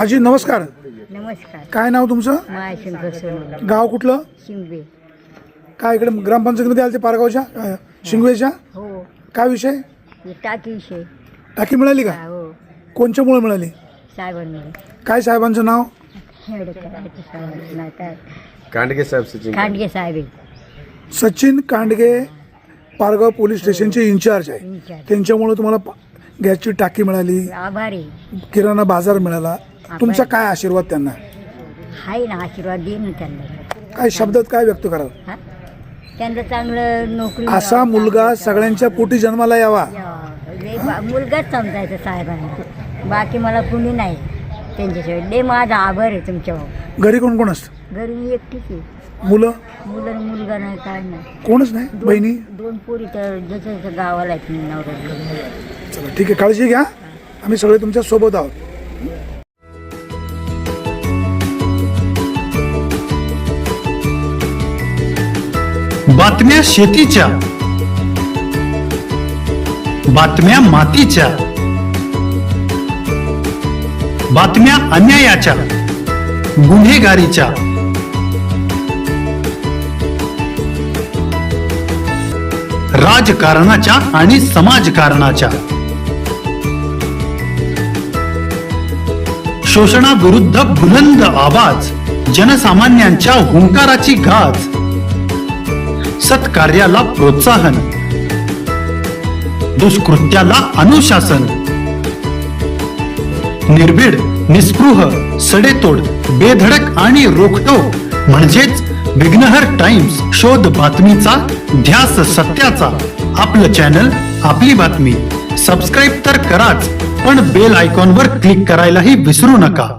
आजी नमस्कार. नमस्कार. काय नाव तुमचं? मायाशंकर सोनवणे. गाव कुठलं? शिंगवे. काय इकडे ग्रामपंचायतीमध्ये आले ते पारगावच्या शिंगवेच्या? हो. काय विषय? हे टाकी विषय. टाकी मिळाली का? हो. कोणच्यामुळे मिळाली? साहेबांमुळे. काय साहेबांचं नाव? काय कांडगे साहेब सचिन खांडगे साहेब आहे. सचिन कांडगे पारगाव पोलीस स्टेशनचे इंचार्ज आहे. इंचार्ज. त्यांच्यामुळे तुम्हाला गॅसची टाकी मिळाली, आभारी किराणा बाजार मिळाला. तुमचा काय आशीर्वाद त्यांना? हाय ना, आशीर्वाद दे ना त्यांना. काय शब्दात काय व्यक्त कराल? हा? त्यांना चांगलं नोकरी असा मुलगा सगळ्यांच्या पोटी जन्माला यावा. मुलगाच समजायचा साहेबांना. बाकी मला कुणी नाही त्यांच्याशिवाय. लय माझा आभार आहे तुमच्यावर. घरी कोण कोण असतं? घरी मी एकटीच आहे. मुलं? मुलगा नाही, काय नाही. कोणच नाही? बहिणी? दोन पोरी तर जसं गावाला आहेत नवरा. चला ठीक आहे, काळजी घ्या. आम्ही सगळे तुमच्या सोबत आहोत. बातम्या शेतीच्या, बातम्या मातीच्या, बातम्या अन्यायाच्या, गुन्हेगारीच्या, राजकारणाच्या आणि समाजकारणाच्या, शोषणाविरुद्ध बुलंद आवाज, जनसामान्यांच्या हुंकाराची गाज, सत्कार्याला प्रोत्साहन, दुष्कृत्याला अनुशासन, निर्भीड, निस्पृह, सडेतोड, बेधडक आणि रोखठोक म्हणजेच विघ्नहर टाइम्स. शोध बातमीचा, ध्यास सत्याचा. आपलं चॅनल, आपली बातमी. सबस्क्राईब तर कराच, पण बेल आयकॉनवर क्लिक करायलाही विसरू नका.